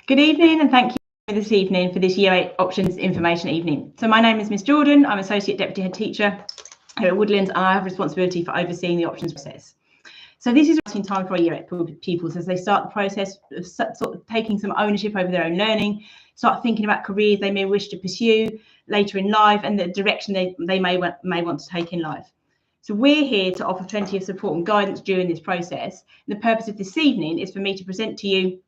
Good evening, and thank you this evening for this Year 8 Options Information Evening. So my name is Miss Jordan. I'm Associate Deputy Head Teacher here at Woodlands, and I have responsibility for overseeing the options process. So this is in time for our Year 8 pupils as they start the process of sort of taking some ownership over their own learning, start thinking about careers they may wish to pursue later in life and the direction they may want to take in life. So we're here to offer plenty of support and guidance during this process. And the purpose of this evening is for me to present to you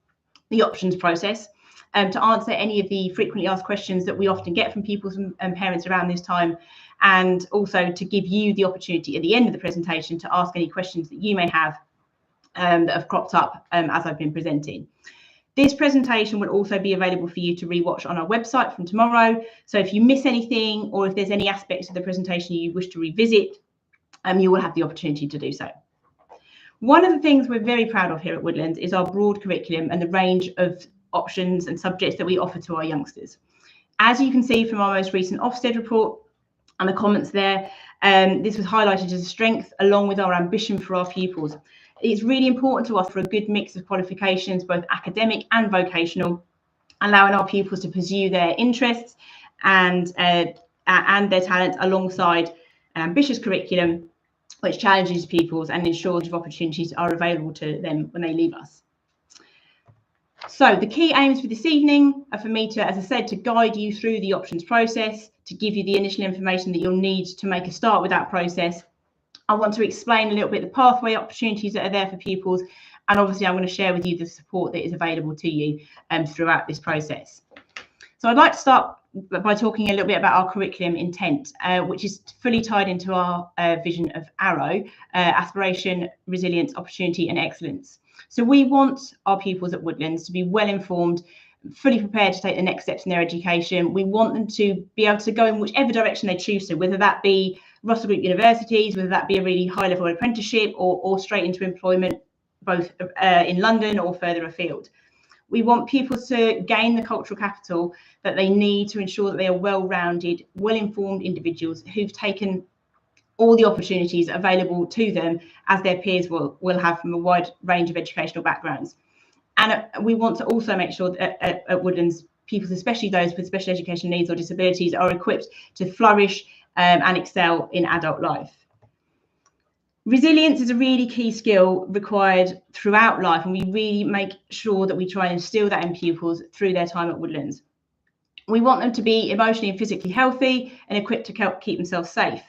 the options process, to answer any of the frequently asked questions that we often get from pupils and parents around this time, and also to give you the opportunity at the end of the presentation to ask any questions that you may have that have cropped up as I've been presenting. This presentation will also be available for you to rewatch on our website from tomorrow. So if you miss anything or if there's any aspects of the presentation you wish to revisit, you will have the opportunity to do so. One of the things we're very proud of here at Woodlands is our broad curriculum and the range of options and subjects that we offer to our youngsters. As you can see from our most recent Ofsted report and the comments there, this was highlighted as a strength along with our ambition for our pupils. It's really important to us for a good mix of qualifications, both academic and vocational, allowing our pupils to pursue their interests and their talents alongside an ambitious curriculum which challenges pupils and ensures opportunities are available to them when they leave us. So the key aims for this evening are for me to, as I said, to guide you through the options process, to give you the initial information that you'll need to make a start with that process. I want to explain a little bit the pathway opportunities that are there for pupils, and obviously I'm going to share with you the support that is available to you throughout this process. So I'd like to start by talking a little bit about our curriculum intent, which is fully tied into our vision of Arrow, aspiration, resilience, opportunity and excellence. So we want our pupils at Woodlands to be well informed, fully prepared to take the next steps in their education. We want them to be able to go in whichever direction they choose to, whether that be Russell Group universities, whether that be a really high level apprenticeship or straight into employment, both in London or further afield. We want pupils to gain the cultural capital that they need to ensure that they are well-rounded, well-informed individuals who've taken all the opportunities available to them as their peers will have from a wide range of educational backgrounds. And we want to also make sure that at Woodlands, pupils, especially those with special education needs or disabilities, are equipped to flourish and excel in adult life. Resilience is a really key skill required throughout life, and we really make sure that we try and instill that in pupils through their time at Woodlands. We want them to be emotionally and physically healthy and equipped to keep themselves safe.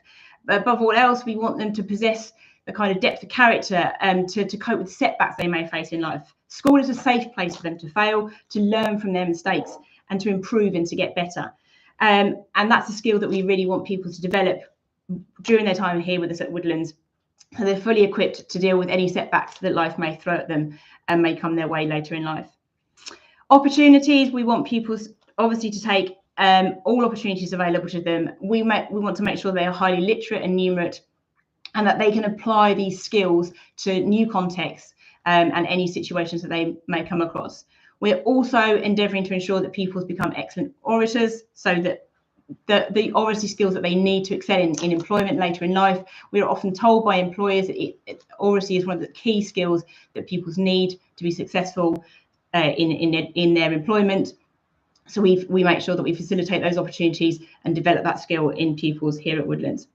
But above all else, we want them to possess the kind of depth of character to cope with setbacks they may face in life. School is a safe place for them to fail, to learn from their mistakes and to improve and to get better. And that's a skill that we really want people to develop during their time here with us at Woodlands. So they're fully equipped to deal with any setbacks that life may throw at them and may come their way later in life. Opportunities, we want pupils obviously to take all opportunities available to them. We want to make sure they are highly literate and numerate and that they can apply these skills to new contexts and any situations that they may come across. We're also endeavouring to ensure that pupils become excellent orators so that the oracy skills that they need to excel in employment later in life. We are often told by employers that oracy is one of the key skills that pupils need to be successful in their employment. So we make sure that we facilitate those opportunities and develop that skill in pupils here at Woodlands.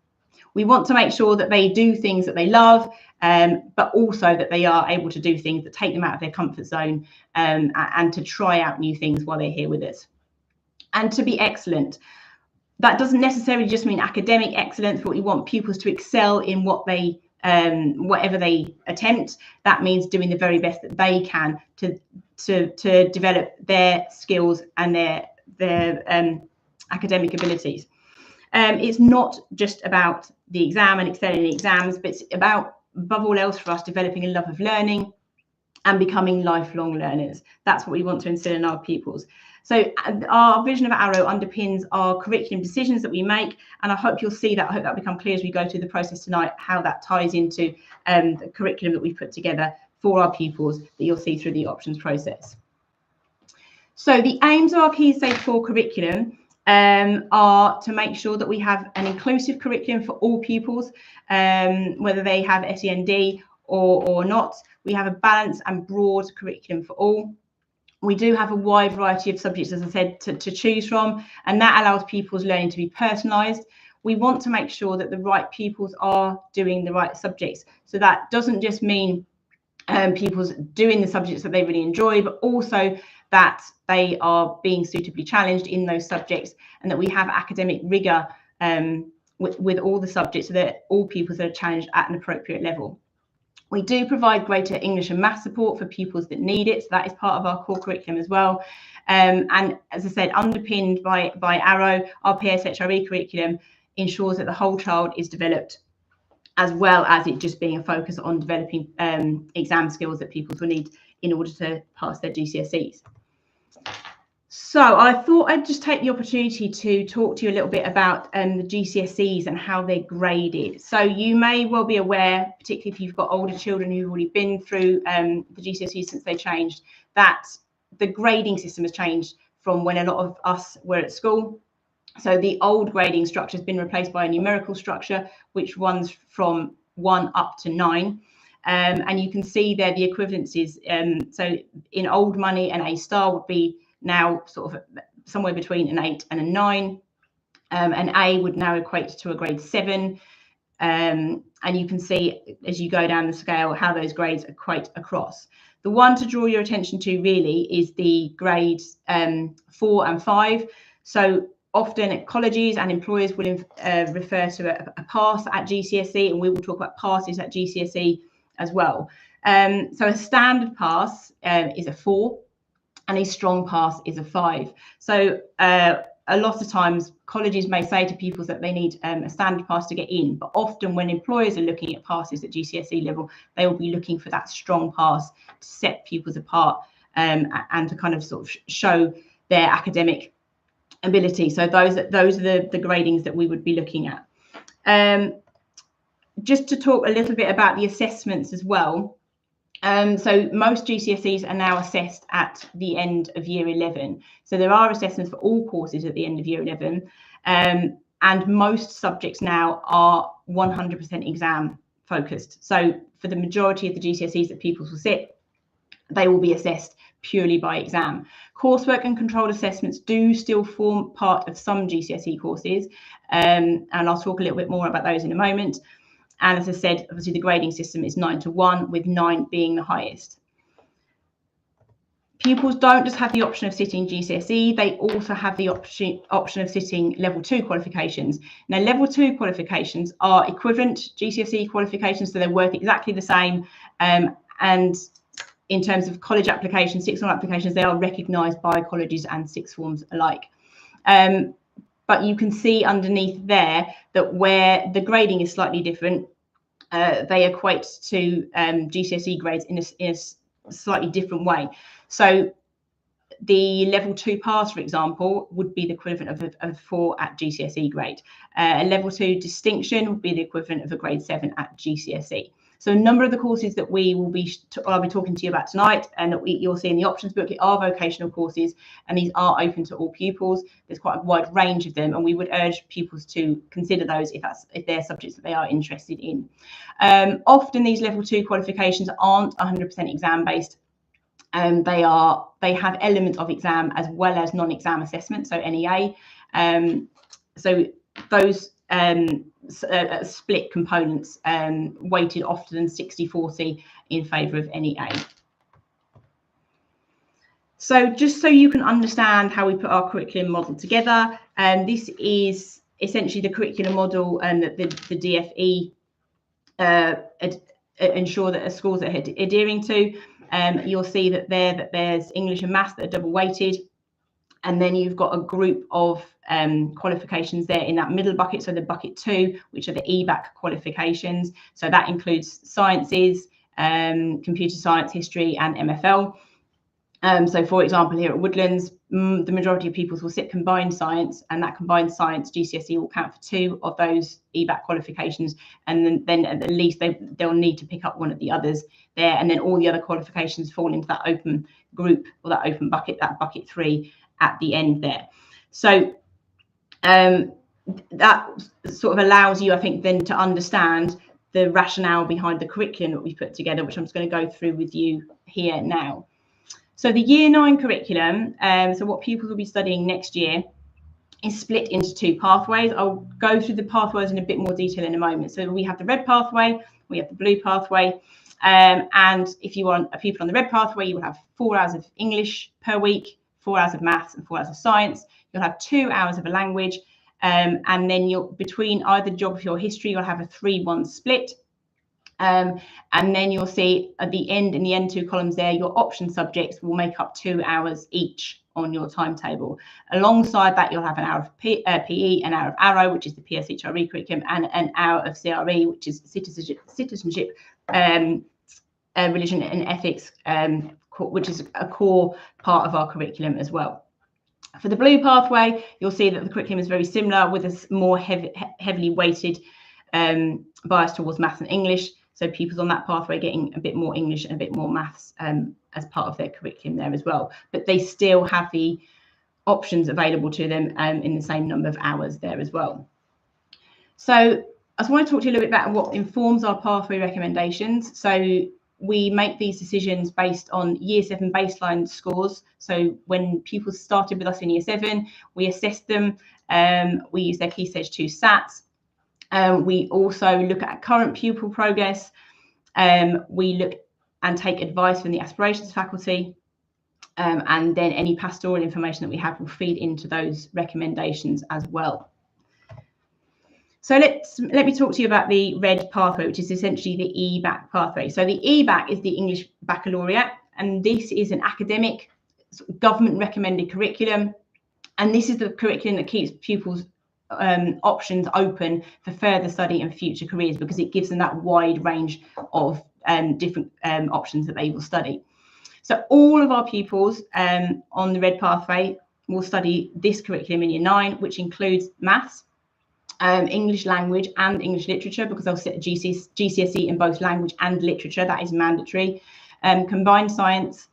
We want to make sure that they do things that they love, but also that they are able to do things that take them out of their comfort zone and to try out new things while they're here with us. And to be excellent. That doesn't necessarily just mean academic excellence, but we want pupils to excel in whatever they attempt. That means doing the very best that they can to develop their skills and their academic abilities. It's not just about the exam and excelling in exams, but it's about, above all else for us, developing a love of learning and becoming lifelong learners. That's what we want to instill in our pupils. So our vision of Arrow underpins our curriculum decisions that we make, and I hope you'll see that. I hope that will become clear as we go through the process tonight, how that ties into the curriculum that we've put together for our pupils that you'll see through the options process. So the aims of our Key Stage 4 curriculum are to make sure that we have an inclusive curriculum for all pupils, whether they have SEND or not. We have a balanced and broad curriculum for all. We do have a wide variety of subjects, as I said, to choose from, and that allows pupils' learning to be personalised. We want to make sure that the right pupils are doing the right subjects. So that doesn't just mean pupils doing the subjects that they really enjoy, but also that they are being suitably challenged in those subjects, and that we have academic rigour with all the subjects, so that all pupils are challenged at an appropriate level. We do provide greater English and math support for pupils that need it, so that is part of our core curriculum as well. And as I said, underpinned by Arrow, our PSHRE curriculum ensures that the whole child is developed, as well as it just being a focus on developing exam skills that pupils will need in order to pass their GCSEs. So I thought I'd just take the opportunity to talk to you a little bit about the GCSEs and how they're graded. So you may well be aware, particularly if you've got older children who've already been through the GCSEs since they changed, that the grading system has changed from when a lot of us were at school. So the old grading structure has been replaced by a numerical structure, which runs from 1 up to 9. And you can see there the equivalencies. So in old money, an A star would be now sort of somewhere between an 8 and a 9. An A would now equate to a grade 7. And you can see as you go down the scale how those grades equate across. The one to draw your attention to really is the grades 4 and 5. So often at colleges and employers will refer to a pass at GCSE, and we will talk about passes at GCSE as well. So a standard pass is a 4, and a strong pass is a 5. So a lot of times colleges may say to pupils that they need a standard pass to get in, but often when employers are looking at passes at GCSE level, they will be looking for that strong pass to set pupils apart and to kind of sort of show their academic ability. So those are the gradings that we would be looking at. Just to talk a little bit about the assessments as well. So most GCSEs are now assessed at the end of year 11. So there are assessments for all courses at the end of year 11. And most subjects now are 100% exam focused. So for the majority of the GCSEs that pupils will sit, they will be assessed purely by exam. Coursework and controlled assessments do still form part of some GCSE courses. And I'll talk a little bit more about those in a moment. And as I said, obviously the grading system is 9 to 1, with 9 being the highest. Pupils don't just have the option of sitting GCSE, they also have the option of sitting level 2 qualifications. Now, level 2 qualifications are equivalent GCSE qualifications, so they're worth exactly the same. And in terms of college applications, sixth form applications, they are recognised by colleges and sixth forms alike. But you can see underneath there that where the grading is slightly different, they equate to GCSE grades in a slightly different way. So the level 2 pass, for example, would be the equivalent of a 4 at GCSE grade. A level 2 distinction would be the equivalent of a grade 7 at GCSE. So a number of the courses that I'll be talking to you about tonight, and that you'll see in the options booklet, are vocational courses, and these are open to all pupils. There's quite a wide range of them, and we would urge pupils to consider those if they're subjects that they are interested in. Often these level 2 qualifications aren't 100% exam based. They have elements of exam as well as non-exam assessment, so NEA. So those split components weighted often 60-40 in favour of NEA. So just so you can understand how we put our curriculum model together, this is essentially the curriculum model that the DFE ensure that schools are adhering to. You'll see that there's English and Maths that are double weighted, and then you've got a group of qualifications there in that middle bucket, so the bucket 2, which are the EBAC qualifications. So that includes sciences, computer science, history, and MFL. So for example, here at Woodlands, the majority of pupils will sit combined science, and that combined science GCSE will count for 2 of those EBAC qualifications, and then at least they'll need to pick up one of the others there, and then all the other qualifications fall into that open group, or that open bucket, that bucket 3 at the end there. So that sort of allows you, I think, then to understand the rationale behind the curriculum that we put together, which I'm just going to go through with you here now. So the Year 9 curriculum, so what pupils will be studying next year, is split into two pathways. I'll go through the pathways in a bit more detail in a moment. So we have the red pathway, we have the blue pathway. And if you want a pupil on the red pathway, you will have 4 hours of English per week, 4 hours of maths and 4 hours of science. You'll have 2 hours of a language. And then you'll, between either geography or history, you'll have a 3-1 split. And then you'll see at the end, in the end 2 columns there, your option subjects will make up 2 hours each on your timetable. Alongside that, you'll have an hour of PE, an hour of Arrow, which is the PSHRE curriculum, and an hour of CRE, which is citizenship, religion and ethics, which is a core part of our curriculum as well. For the blue pathway, you'll see that the curriculum is very similar, with a more heavily weighted bias towards maths and English. So pupils on that pathway getting a bit more English and a bit more maths as part of their curriculum there as well. But they still have the options available to them in the same number of hours there as well. So I just want to talk to you a little bit about what informs our pathway recommendations. So we make these decisions based on Year 7 baseline scores. So when pupils started with us in Year 7, we assessed them. We use their Key Stage 2 SATs. We also look at current pupil progress. We look and take advice from the aspirations faculty. And then any pastoral information that we have will feed into those recommendations as well. So let me talk to you about the red pathway, which is essentially the EBAC pathway. So the EBAC is the English Baccalaureate, and this is an academic government recommended curriculum. And this is the curriculum that keeps pupils options open for further study and future careers, because it gives them that wide range of different options that they will study. So all of our pupils on the red pathway will study this curriculum in Year 9, which includes maths, English language and English literature, because they'll sit a GCSE in both language and literature. That is mandatory. Combined science,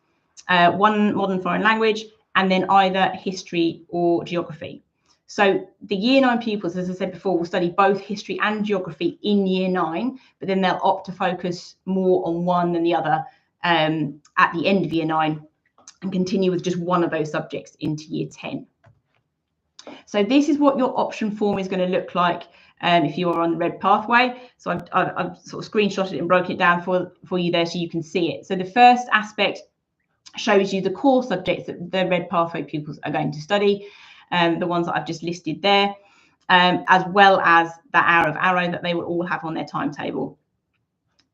1 modern foreign language, and then either history or geography. So the Year 9 pupils, as I said before, will study both history and geography in Year 9, but then they'll opt to focus more on one than the other at the end of Year 9 and continue with just one of those subjects into Year 10. So this is what your option form is going to look like if you are on the red pathway. So I've sort of screenshotted it and broken it down for you there so you can see it. So the first aspect shows you the core subjects that the red pathway pupils are going to study, the ones that I've just listed there, as well as that hour of Arrow that they will all have on their timetable.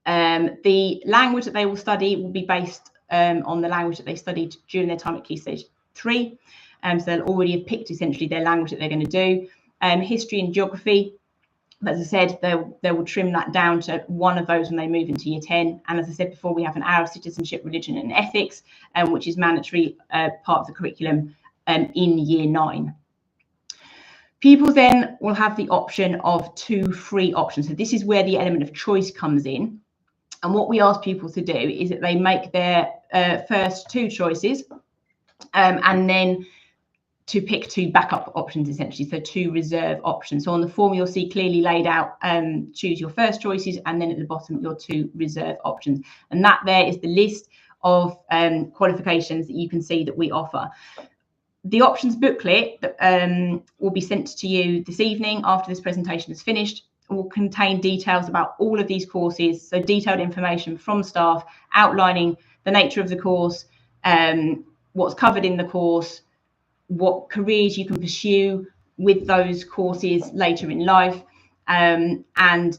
The language that they will study will be based on the language that they studied during their time at Key Stage 3. So they'll already have picked essentially their language that they're going to do. History and geography, as I said, they will trim that down to one of those when they move into Year 10. And as I said before, we have an hour of citizenship, religion and ethics, which is mandatory part of the curriculum in Year 9. Pupils then will have the option of 2 free options. So this is where the element of choice comes in. And what we ask pupils to do is that they make their first 2 choices and then to pick 2 backup options, essentially, so 2 reserve options. So on the form, you'll see clearly laid out, choose your first choices, and then at the bottom, your 2 reserve options. And that there is the list of qualifications that you can see that we offer. The options booklet that will be sent to you this evening after this presentation is finished will contain details about all of these courses, so detailed information from staff outlining the nature of the course, what's covered in the course, what careers you can pursue with those courses later in life, and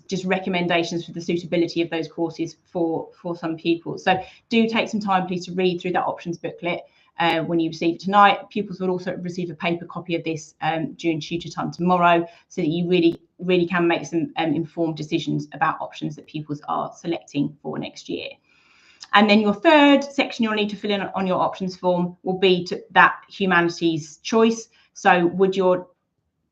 just recommendations for the suitability of those courses for some people. So do take some time, please, to read through that options booklet when you receive it tonight. Pupils will also receive a paper copy of this during tutor time tomorrow, so that you really can make some informed decisions about options that pupils are selecting for next year. And then your third section you'll need to fill in on your options form will be that humanities choice. So would your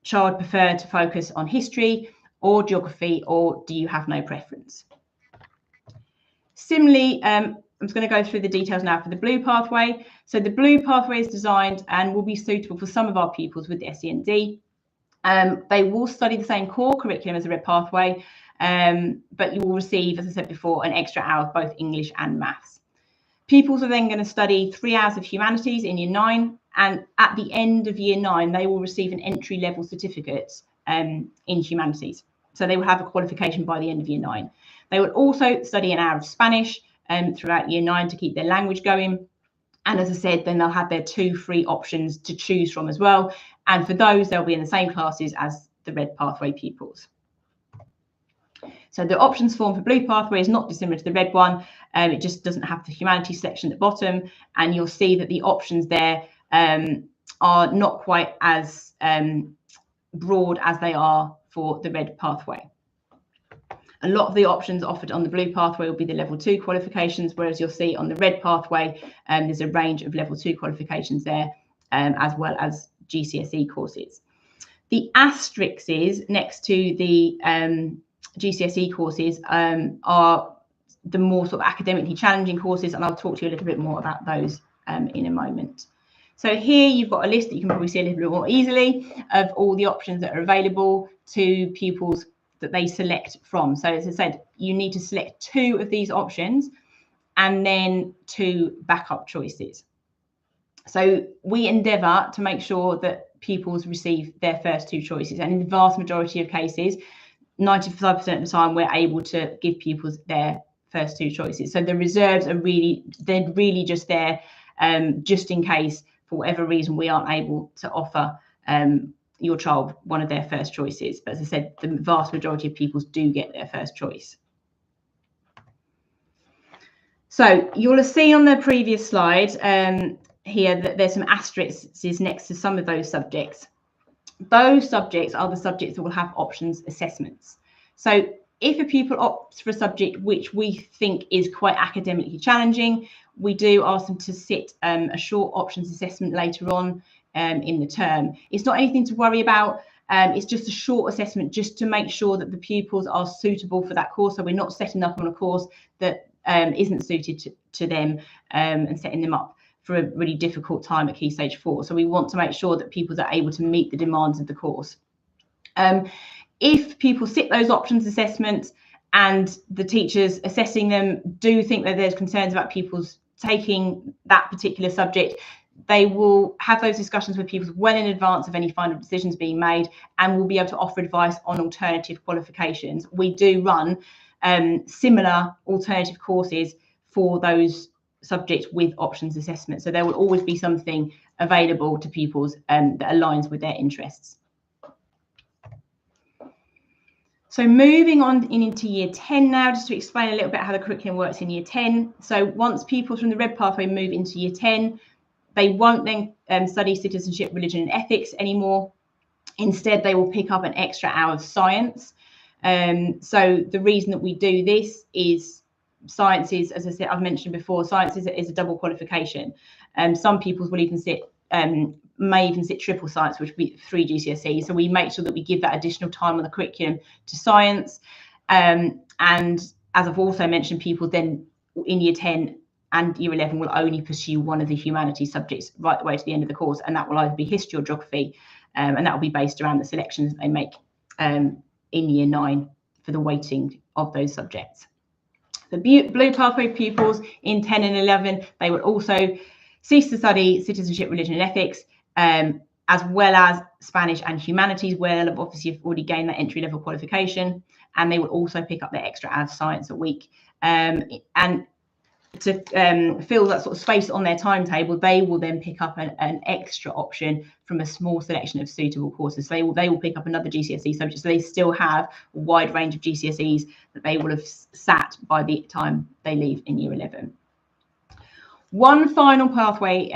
child prefer to focus on history or geography, or do you have no preference? Similarly, I'm just going to go through the details now for the blue pathway. So the blue pathway is designed and will be suitable for some of our pupils with the SEND. They will study the same core curriculum as the red pathway, but you will receive, as I said before, an extra hour of both English and maths. Pupils are then going to study 3 hours of humanities in year 9, and at the end of year 9, they will receive an entry-level certificate in humanities. So they will have a qualification by the end of year 9. They will also study an hour of Spanish throughout year 9 to keep their language going. And as I said, then they'll have their 2 free options to choose from as well. And for those, they'll be in the same classes as the red pathway pupils. So the options form for blue pathway is not dissimilar to the red one. It just doesn't have the humanities section at the bottom. And you'll see that the options there are not quite as broad as they are for the red pathway. A lot of the options offered on the blue pathway will be the level 2 qualifications, whereas you'll see on the red pathway, there's a range of level 2 qualifications there, as well as GCSE courses. The asterisks next to the GCSE courses are the more sort of academically challenging courses, and I'll talk to you a little bit more about those in a moment. So here you've got a list that you can probably see a little bit more easily of all the options that are available to pupils that they select from. So as I said, you need to select 2 of these options and then 2 backup choices. So we endeavour to make sure that pupils receive their first 2 choices, and in the vast majority of cases, 95% of the time, we're able to give pupils their first 2 choices. So the reserves are they're really just there just in case, for whatever reason, we aren't able to offer your child one of their first choices. But as I said, the vast majority of pupils do get their first choice. So you'll see on the previous slide here that there's some asterisks next to some of those subjects. Those subjects are the subjects that will have options assessments. So if a pupil opts for a subject which we think is quite academically challenging, we do ask them to sit a short options assessment later on in the term. It's not anything to worry about. It's just a short assessment just to make sure that the pupils are suitable for that course. So we're not setting up on a course that isn't suited to them and setting them up for a really difficult time at Key Stage 4. So we want to make sure that pupils are able to meet the demands of the course. If people sit those options assessments and the teachers assessing them do think that there's concerns about pupils taking that particular subject, they will have those discussions with pupils well in advance of any final decisions being made, and will be able to offer advice on alternative qualifications. We do run similar alternative courses for those subjects with options assessment. So there will always be something available to pupils that aligns with their interests. So moving on into year 10 now, just to explain a little bit how the curriculum works in year 10. So once pupils from the red pathway move into year 10, they won't then study citizenship, religion and ethics anymore. Instead, they will pick up an extra hour of science. So the reason that we do this is science is, as I said, I've mentioned before, science is a double qualification. Some pupils will even sit may even sit triple science, which would be 3 GCSEs. So we make sure that we give that additional time on the curriculum to science. And as I've also mentioned, people then in year 10 and year 11 will only pursue one of the humanities subjects right the way to the end of the course. And that will either be history or geography. And that will be based around the selections that they make in year 9 for the weighting of those subjects. The blue pathway pupils in 10 and 11, they will also cease to study citizenship, religion and ethics, as well as Spanish and humanities, where they've obviously already gained that entry-level qualification, and they will also pick up their extra hours of science a week. And to fill that sort of space on their timetable, they will then pick up an extra option from a small selection of suitable courses. So they will pick up another GCSE subject, so they still have a wide range of GCSEs that they will have sat by the time they leave in year 11. One final pathway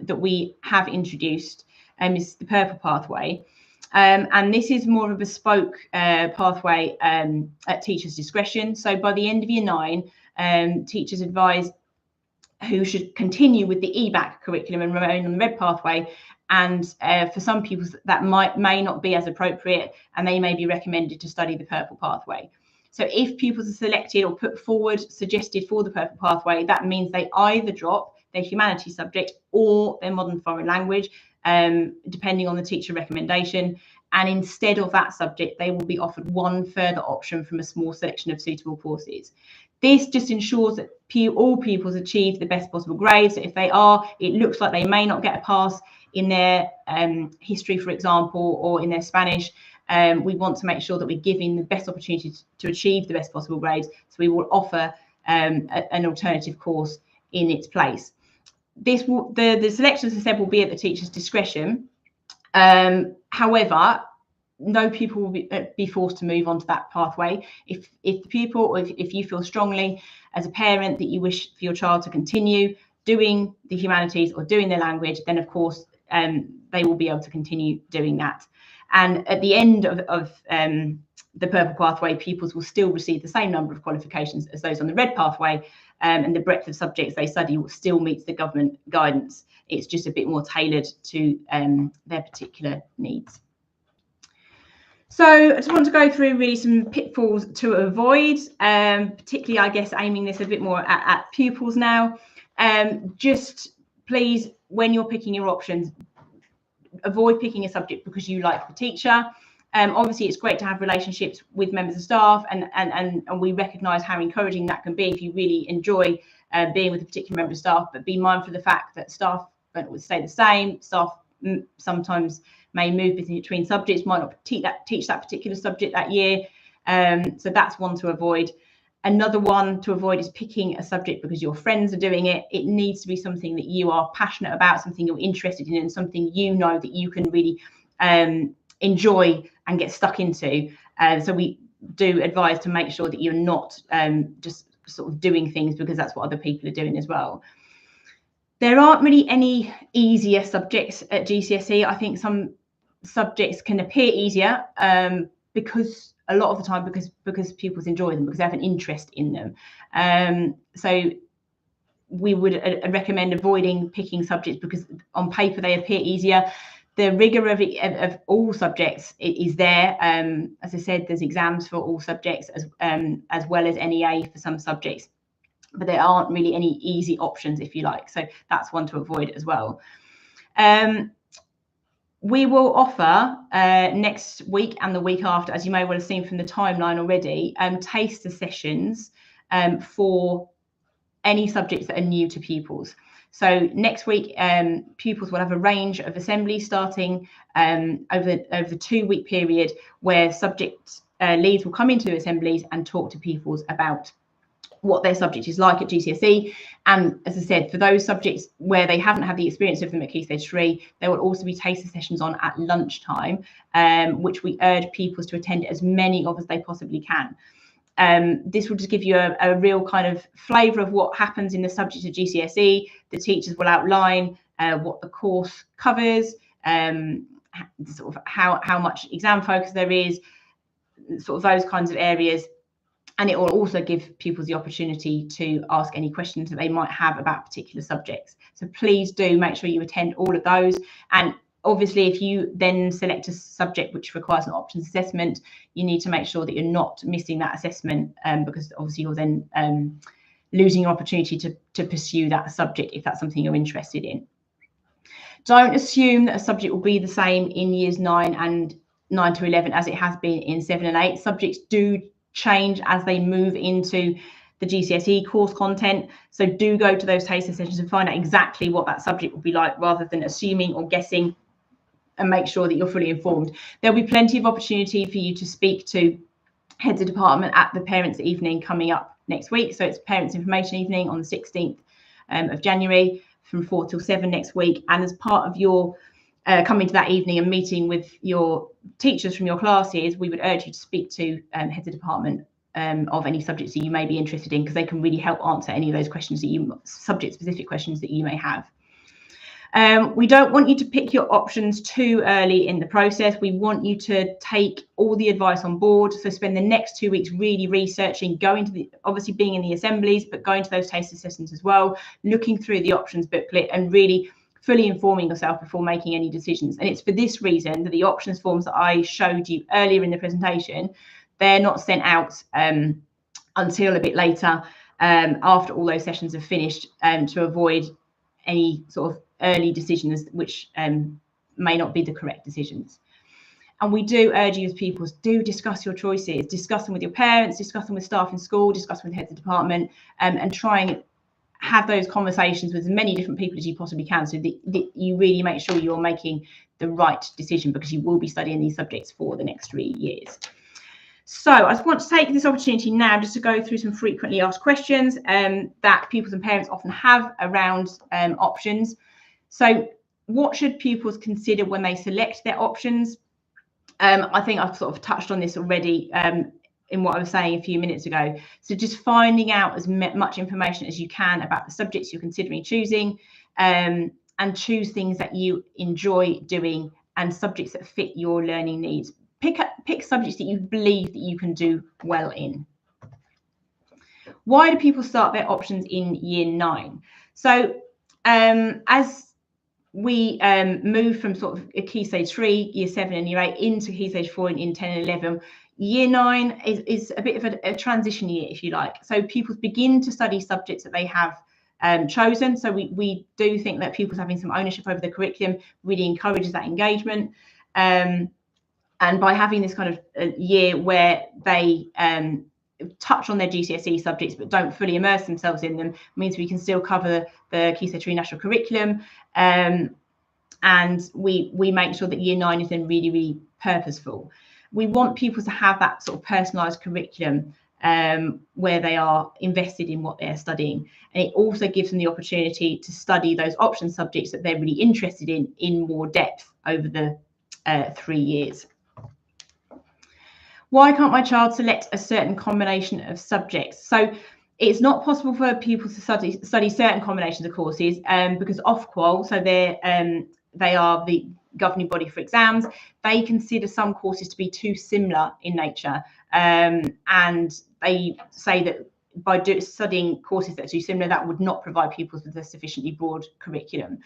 that we have introduced is the purple pathway. And this is more of a bespoke pathway at teachers' discretion. So by the end of year 9, teachers advise who should continue with the EBAC curriculum and remain on the red pathway. And for some pupils, that may not be as appropriate, and they may be recommended to study the purple pathway. So if pupils are selected or put forward, suggested for the purple pathway, that means they either drop their humanities subject or their modern foreign language, depending on the teacher recommendation. And instead of that subject, they will be offered one further option from a small selection of suitable courses. This just ensures that all pupils achieve the best possible grades. So if they are, it looks like they may not get a pass in their history, for example, or in their Spanish. We want to make sure that we're giving the best opportunity to achieve the best possible grades. So we will offer an alternative course in its place. The selection, as I said, will be at the teacher's discretion. However, no pupil will be forced to move on to that pathway. If the pupil, or if you feel strongly as a parent that you wish for your child to continue doing the humanities or doing their language, then of course they will be able to continue doing that. And at the end of the purple pathway, pupils will still receive the same number of qualifications as those on the red pathway, and the breadth of subjects they study will still meet the government guidance. It's just a bit more tailored to their particular needs. So I just want to go through really some pitfalls to avoid, particularly, I guess, aiming this a bit more at pupils now. Just please, when you're picking your options, avoid picking a subject because you like the teacher. Obviously, it's great to have relationships with members of staff, and we recognise how encouraging that can be if you really enjoy being with a particular member of staff, but be mindful of the fact that staff don't always stay the same. Staff sometimes may move between subjects, might not teach that particular subject that year. So that's one to avoid. Another one to avoid is picking a subject because your friends are doing it. It needs to be something that you are passionate about, something you're interested in, and something you know that you can really enjoy and get stuck into. So we do advise to make sure that you're not just sort of doing things because that's what other people are doing as well. There aren't really any easier subjects at GCSE. I think some subjects can appear easier because a lot of the time because pupils enjoy them, because they have an interest in them. So we would recommend avoiding picking subjects because on paper they appear easier. The rigor of all subjects is there. As I said, there's exams for all subjects as well as NEA for some subjects, but there aren't really any easy options, if you like. So that's one to avoid as well. We will offer next week and the week after, as you may well have seen from the timeline already, taster sessions for any subjects that are new to pupils. So next week, pupils will have a range of assemblies starting over the 2-week period where subject leads will come into assemblies and talk to pupils about what their subject is like at GCSE. And as I said, for those subjects where they haven't had the experience of them at Key Stage 3, there will also be taster sessions on at lunchtime, which we urge pupils to attend as many of as they possibly can. This will just give you a real kind of flavour of what happens in the subject of GCSE. The teachers will outline what the course covers, sort of how much exam focus there is, sort of those kinds of areas. And it will also give pupils the opportunity to ask any questions that they might have about particular subjects. So please do make sure you attend all of those. And obviously, if you then select a subject which requires an options assessment, you need to make sure that you're not missing that assessment because obviously you're then losing your opportunity to pursue that subject if that's something you're interested in. Don't assume that a subject will be the same in years 9 to 11 as it has been in 7 and 8. Subjects do change as they move into the GCSE course content. So do go to those taster sessions and find out exactly what that subject will be like rather than assuming or guessing, and make sure that you're fully informed. There'll be plenty of opportunity for you to speak to heads of department at the Parents' Evening coming up next week. So it's Parents' Information Evening on the 16th of January from 4 till 7 next week. And as part of your coming to that evening and meeting with your teachers from your classes, we would urge you to speak to heads of department of any subjects that you may be interested in, because they can really help answer any of those questions that subject-specific questions that you may have. We don't want you to pick your options too early in the process. We want you to take all the advice on board. So spend the next 2 weeks really researching, obviously being in the assemblies, but going to those taster sessions as well, looking through the options booklet and really fully informing yourself before making any decisions. And it's for this reason that the options forms that I showed you earlier in the presentation, they're not sent out until a bit later after all those sessions have finished, to avoid any sort of early decisions which may not be the correct decisions. And we do urge you as pupils, do discuss your choices, discuss them with your parents, discuss them with staff in school, discuss them with heads of department, and try and have those conversations with as many different people as you possibly can, so that you really make sure you're making the right decision, because you will be studying these subjects for the next 3 years. So I just want to take this opportunity now just to go through some frequently asked questions that pupils and parents often have around options. So what should pupils consider when they select their options? I think I've sort of touched on this already in what I was saying a few minutes ago. So just finding out as much information as you can about the subjects you're considering choosing, and choose things that you enjoy doing and subjects that fit your learning needs. Pick subjects that you believe that you can do well in. Why do people start their options in year 9? So as we move from sort of a Key Stage 3, year 7 and year 8 into Key Stage 4 in 10 and 11, year 9 is a bit of a transition year, if you like. So pupils begin to study subjects that they have chosen. So we do think that pupils having some ownership over the curriculum really encourages that engagement. And by having this kind of year where they touch on their GCSE subjects but don't fully immerse themselves in them, means we can still cover the Key Stage 3 national curriculum. And we make sure that year 9 is then really, really purposeful. We want pupils to have that sort of personalised curriculum where they are invested in what they're studying. And it also gives them the opportunity to study those option subjects that they're really interested in more depth over the 3 years. Why can't my child select a certain combination of subjects? So it's not possible for pupils to study certain combinations of courses because Ofqual, so they are the governing body for exams, they consider some courses to be too similar in nature, and they say that by studying courses that are too similar, that would not provide pupils with a sufficiently broad curriculum.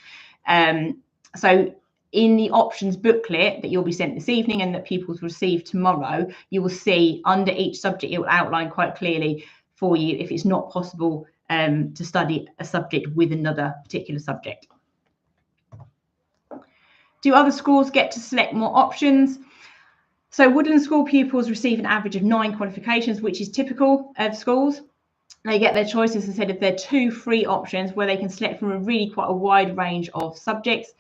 So in the options booklet that you'll be sent this evening and that pupils will receive tomorrow, you will see under each subject, it will outline quite clearly for you if it's not possible to study a subject with another particular subject. Do other schools get to select more options? So Woodlands school pupils receive an average of 9 qualifications, which is typical of schools. They get their choices instead of their 2 free options where they can select from a really quite a wide range of subjects.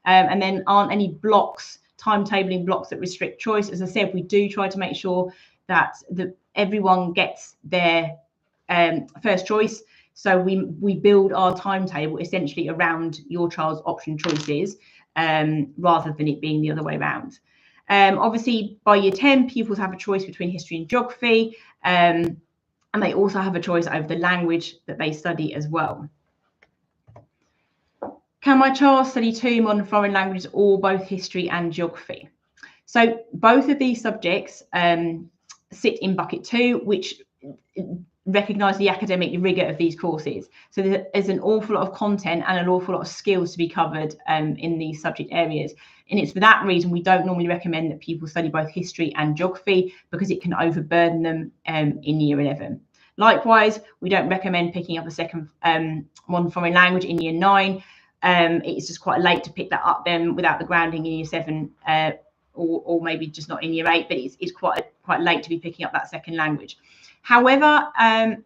And then aren't any blocks, timetabling blocks that restrict choice. As I said, we do try to make sure that everyone gets their first choice. So we build our timetable essentially around your child's option choices rather than it being the other way around. Obviously, by year 10, pupils have a choice between history and geography, and they also have a choice over the language that they study as well. Can my child study 2 modern foreign languages or both history and geography? So both of these subjects sit in bucket 2, which recognise the academic rigour of these courses. So there's an awful lot of content and an awful lot of skills to be covered in these subject areas. And it's for that reason we don't normally recommend that people study both history and geography, because it can overburden them in year 11. Likewise, we don't recommend picking up a second modern foreign language in year 9. It's just quite late to pick that up then without the grounding in year 7, or maybe just not in year 8, but it's quite late to be picking up that second language. However,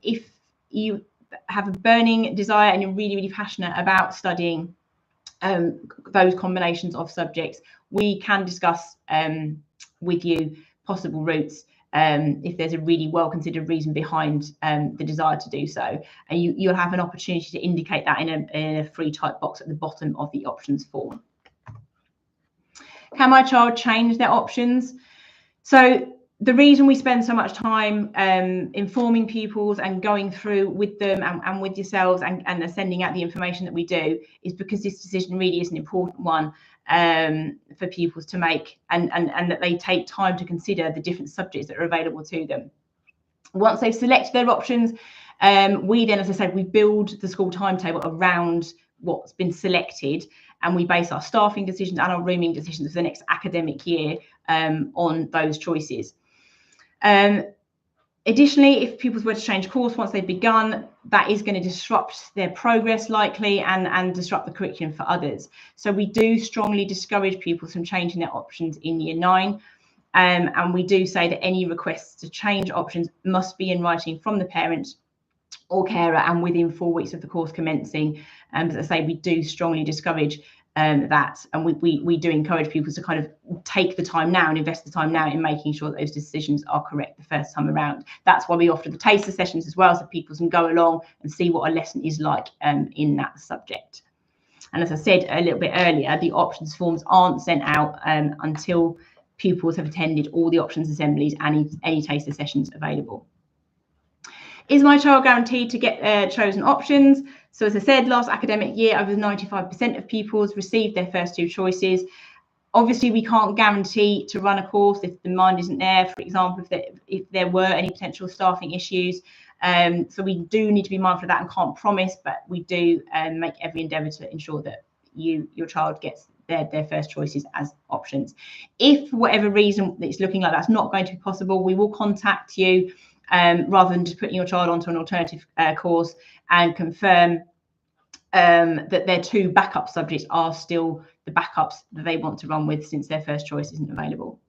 if you have a burning desire and you're really, really passionate about studying those combinations of subjects, we can discuss with you possible routes if there's a really well-considered reason behind the desire to do so. And you'll have an opportunity to indicate that in a free type box at the bottom of the options form. Can my child change their options? So the reason we spend so much time informing pupils and going through with them and with yourselves and sending out the information that we do is because this decision really is an important one for pupils to make, and that they take time to consider the different subjects that are available to them. Once they've selected their options, we then, as I said, we build the school timetable around what's been selected, and we base our staffing decisions and our rooming decisions for the next academic year on those choices. Additionally, if pupils were to change course once they've begun, that is going to disrupt their progress likely and disrupt the curriculum for others. So we do strongly discourage pupils from changing their options in year 9. And we do say that any requests to change options must be in writing from the parent or carer and within 4 weeks of the course commencing. As I say, we do strongly discourage that, and we do encourage people to kind of take the time now and invest the time now in making sure that those decisions are correct the first time around. That's why we offer the taster sessions as well, so people can go along and see what a lesson is like in that subject. And as I said a little bit earlier, the options forms aren't sent out until pupils have attended all the options assemblies and any taster sessions available. Is my child guaranteed to get chosen options? So as I said, last academic year, over 95% of pupils received their first 2 choices. Obviously, we can't guarantee to run a course if the demand isn't there, for example, if there were any potential staffing issues. So we do need to be mindful of that and can't promise, but we do make every endeavour to ensure that your child gets their first choices as options. If for whatever reason it's looking like that's not going to be possible, we will contact you rather than just putting your child onto an alternative course, and confirm that their 2 backup subjects are still the backups that they want to run with, since their first choice isn't available.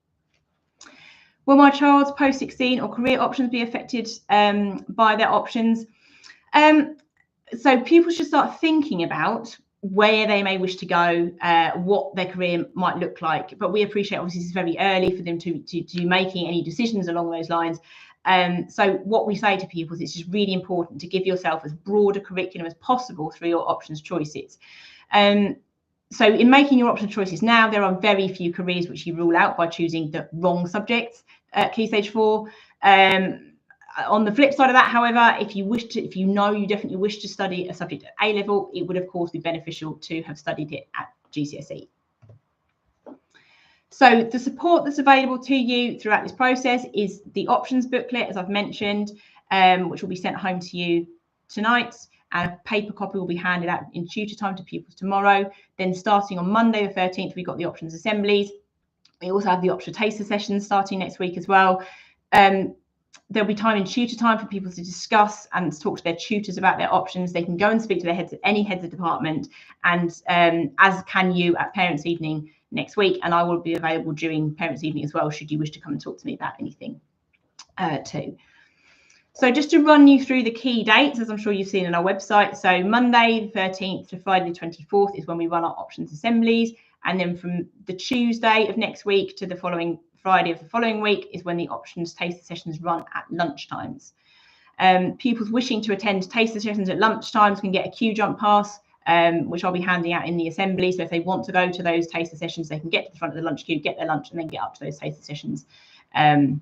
Will my child's post-16 or career options be affected by their options? So people should start thinking about where they may wish to go, what their career might look like. But we appreciate, obviously, it's very early for them to be making any decisions along those lines. So what we say to people is it's just really important to give yourself as broad a curriculum as possible through your options choices. So in making your options choices now, there are very few careers which you rule out by choosing the wrong subjects at Key Stage 4. On the flip side of that, however, if you know you definitely wish to study a subject at A level, it would of course be beneficial to have studied it at GCSE. So the support that's available to you throughout this process is the options booklet, as I've mentioned, which will be sent home to you tonight, and a paper copy will be handed out in tutor time to pupils tomorrow. Then starting on Monday the 13th, we've got the options assemblies. We also have the option taster sessions starting next week as well. There'll be time in tutor time for people to discuss and talk to their tutors about their options. They can go and speak to their heads, any heads of department, and as can you at Parents' Evening next week. And I will be available during Parents' Evening as well, should you wish to come and talk to me about anything too. So just to run you through the key dates, as I'm sure you've seen on our website. So Monday the 13th to Friday the 24th is when we run our options assemblies. And then from the Tuesday of next week to the following Friday of the following week is when the options taster sessions run at lunchtimes. Pupils wishing to attend taster sessions at lunchtimes can get a queue jump pass, which I'll be handing out in the assembly. So if they want to go to those taster sessions, they can get to the front of the lunch queue, get their lunch, and then get up to those taster sessions in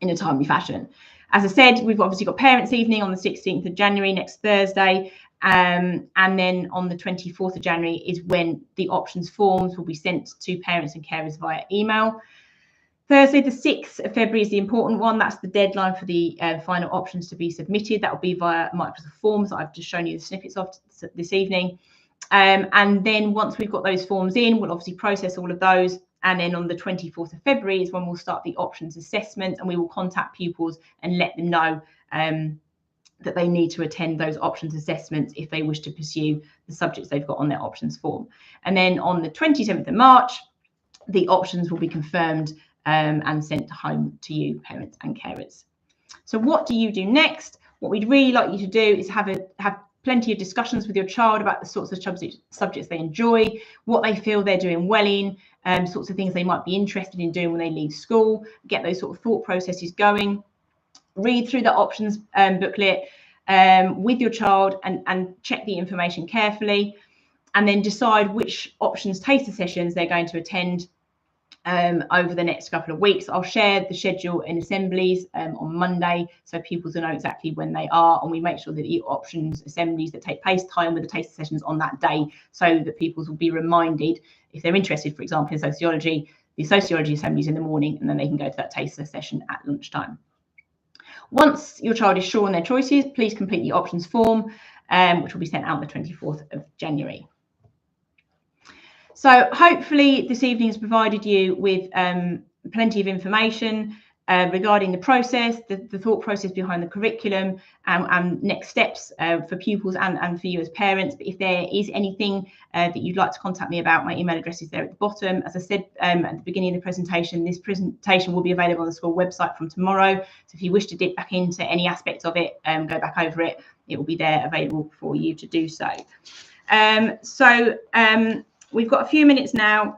a timely fashion. As I said, we've obviously got Parents' Evening on the 16th of January, next Thursday. And then on the 24th of January is when the options forms will be sent to parents and carers via email. Thursday, the 6th of February is the important one. That's the deadline for the final options to be submitted. That will be via Microsoft Forms that I've just shown you the snippets of this evening. And then once we've got those forms in, we'll obviously process all of those. And then on the 24th of February is when we'll start the options assessment, and we will contact pupils and let them know that they need to attend those options assessments if they wish to pursue the subjects they've got on their options form. And then on the 27th of March, the options will be confirmed and sent home to you, parents and carers. So what do you do next? What we'd really like you to do is have plenty of discussions with your child about the sorts of subjects they enjoy, what they feel they're doing well in, sorts of things they might be interested in doing when they leave school, get those sort of thought processes going. Read through the options booklet with your child and check the information carefully, and then decide which options taster sessions they're going to attend over the next couple of weeks. I'll share the schedule in assemblies on Monday, so pupils will know exactly when they are, and we make sure that the options assemblies that take place time with the taster sessions on that day, so that pupils will be reminded, if they're interested, for example, in sociology, the sociology assemblies in the morning, and then they can go to that taster session at lunchtime. Once your child is sure on their choices, please complete the options form, which will be sent out on the 24th of January. So hopefully this evening has provided you with plenty of information regarding the process, the thought process behind the curriculum, and next steps for pupils and for you as parents. But if there is anything that you'd like to contact me about, my email address is there at the bottom. As I said at the beginning of the presentation, this presentation will be available on the school website from tomorrow. So if you wish to dip back into any aspect of it, go back over it, it will be there available for you to do so. We've got a few minutes now,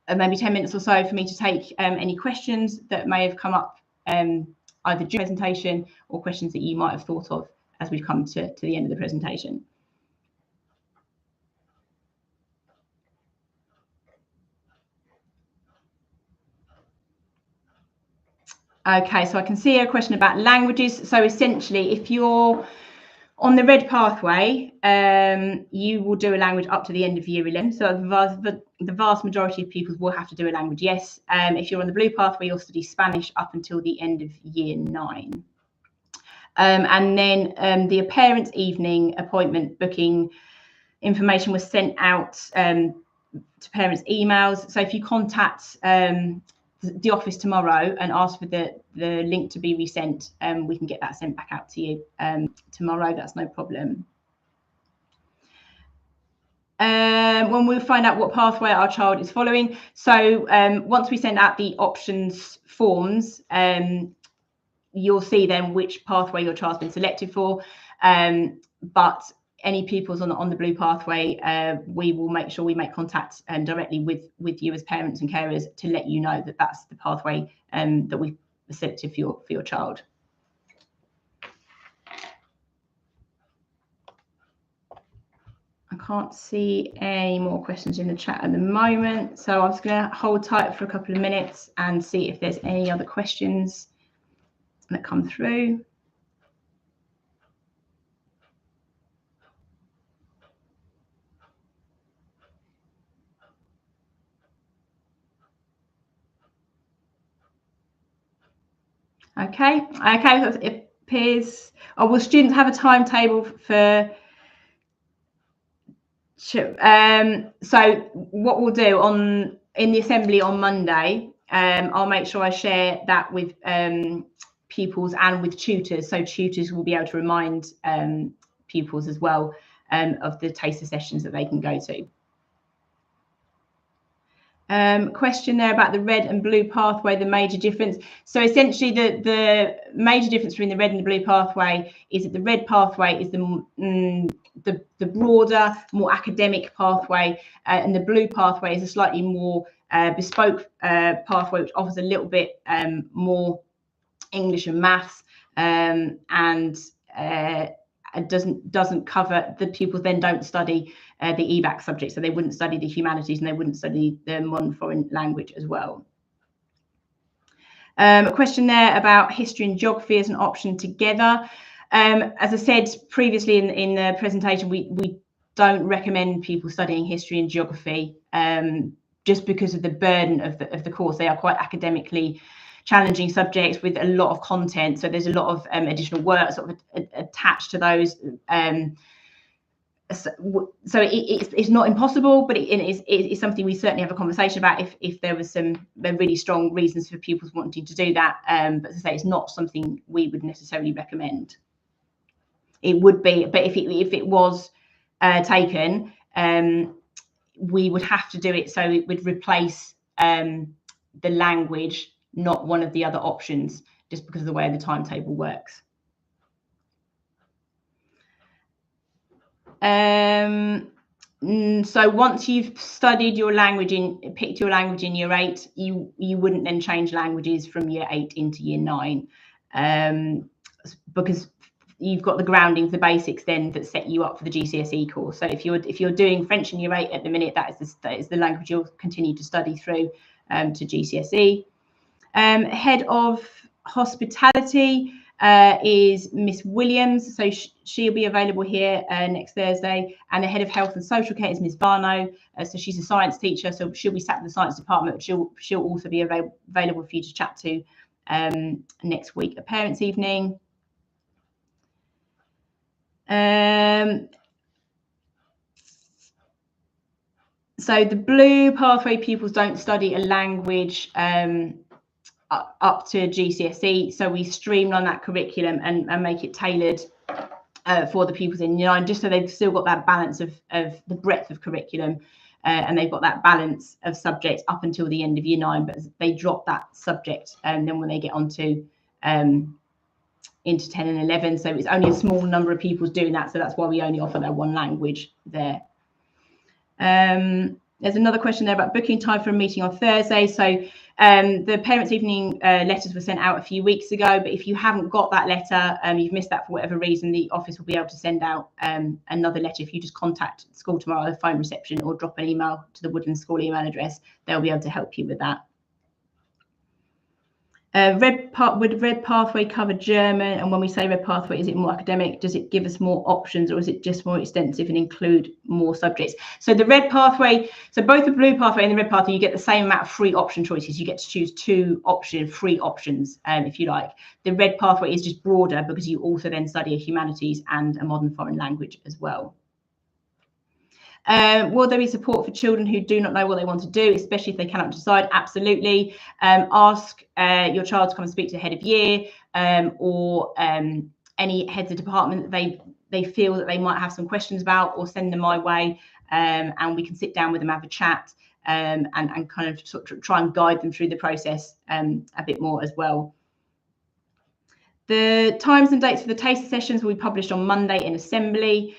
maybe 10 minutes or so, for me to take any questions that may have come up either during the presentation or questions that you might have thought of as we've come to the end of the presentation. Okay, so I can see a question about languages. So essentially, if you're on the red pathway, you will do a language up to the end of year 11. So the vast majority of pupils will have to do a language, yes. If you're on the blue pathway, you'll study Spanish up until the end of year 9. And then the parents' evening appointment booking information was sent out to parents' emails. So if you contact the office tomorrow and ask for the link to be resent, we can get that sent back out to you tomorrow. That's no problem. When we'll find out what pathway our child is following. So once we send out the options forms, you'll see then which pathway your child's been selected for. But any pupils on the blue pathway, we will make sure we make contact directly with you as parents and carers to let you know that that's the pathway that we've selected for your child. I can't see any more questions in the chat at the moment, so I'm just going to hold tight for a couple of minutes and see if there's any other questions that come through. Okay, so it appears, will students have a timetable for, so what we'll do in the assembly on Monday, I'll make sure I share that with pupils and with tutors, so tutors will be able to remind pupils as well of the taster sessions that they can go to. Question there about the red and blue pathway, the major difference. So essentially the major difference between the red and the blue pathway is that the red pathway is the broader, more academic pathway, and the blue pathway is a slightly more bespoke pathway, which offers a little bit more English and maths, and it doesn't cover, the pupils then don't study the EBAC subject, so they wouldn't study the humanities and they wouldn't study the modern foreign language as well. A question there about history and geography as an option together. As I said previously in the presentation, we don't recommend people studying history and geography just because of the burden of the course. They are quite academically challenging subjects with a lot of content, so there's a lot of additional work sort of attached to those. So it's not impossible, but it's something we certainly have a conversation about if there was some really strong reasons for pupils wanting to do that. But as I say, it's not something we would necessarily recommend. It would be, but if it was taken, we would have to do it so it would replace the language, not one of the other options, just because of the way the timetable works. So once you've studied your language picked your language in year 8, you wouldn't then change languages from year 8 into year 9, because you've got the groundings, the basics then that set you up for the GCSE course. So if you're doing French in year 8 at the minute, that is the language you'll continue to study through to GCSE. Head of hospitality is Miss Williams, so she'll be available here next Thursday, and the head of health and social care is Miss Barno, so she's a science teacher, so she'll be sat in the science department. She'll also be available for you to chat to next week at parents' evening. So the blue pathway pupils don't study a language up to GCSE. So we streamline that curriculum and make it tailored for the pupils in year 9, just so they've still got that balance of the breadth of curriculum, and they've got that balance of subjects up until the end of year 9, but they drop that subject and then when they get onto into 10 and 11. So it's only a small number of pupils doing that, so that's why we only offer that one language there. There's another question there about booking time for a meeting on Thursday. So the parents' evening letters were sent out a few weeks ago, but if you haven't got that letter, you've missed that for whatever reason, the office will be able to send out another letter. If you just contact school tomorrow, the phone reception, or drop an email to the Woodlands school email address, they'll be able to help you with that. Would Red Pathway cover German? And when we say Red Pathway, is it more academic? Does it give us more options, or is it just more extensive and include more subjects? So the Red Pathway, so both the Blue Pathway and the Red Pathway, you get the same amount of free option choices. You get to choose 2 free options, if you like. The Red Pathway is just broader because you also then study a humanities and a modern foreign language as well. Will there be support for children who do not know what they want to do, especially if they cannot decide? Absolutely. Ask your child to come and speak to the head of year, or any heads of department that they feel that they might have some questions about, or send them my way, and we can sit down with them, have a chat, and kind of sort of try and guide them through the process a bit more as well. The times and dates for the taster sessions will be published on Monday in Assembly.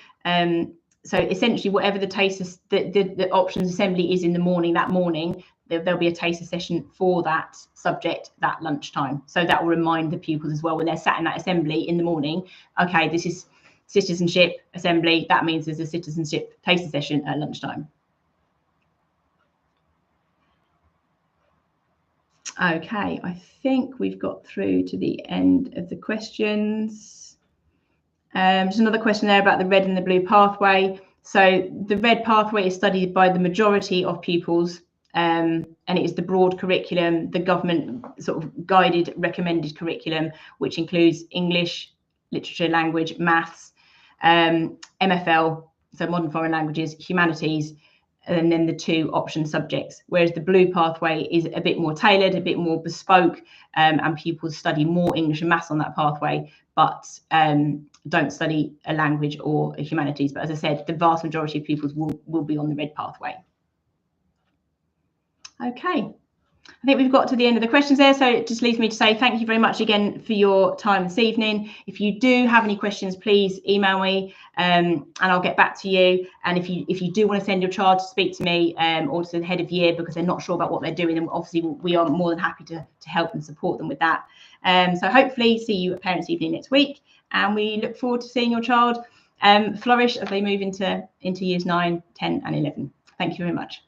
So essentially, whatever the taster, the options assembly is in the morning, that morning, there'll be a taster session for that subject that lunchtime. So that will remind the pupils as well when they're sat in that assembly in the morning. Okay, this is citizenship assembly. That means there's a citizenship taster session at lunchtime. Okay, I think we've got through to the end of the questions. There's another question there about the red and the blue pathway. So the red pathway is studied by the majority of pupils, and it is the broad curriculum, the government sort of guided, recommended curriculum, which includes English, literature, language, maths, MFL, so modern foreign languages, humanities, and then the 2 option subjects. Whereas the blue pathway is a bit more tailored, a bit more bespoke, and pupils study more English and maths on that pathway, but don't study a language or a humanities. But as I said, the vast majority of pupils will be on the red pathway. Okay, I think we've got to the end of the questions there, so it just leaves me to say thank you very much again for your time this evening. If you do have any questions, please email me, and I'll get back to you. And if you do want to send your child to speak to me, or to the head of year because they're not sure about what they're doing, then obviously we are more than happy to help and support them with that. So hopefully see you at Parents' Evening next week, and we look forward to seeing your child flourish as they move into years 9, 10 and 11. Thank you very much.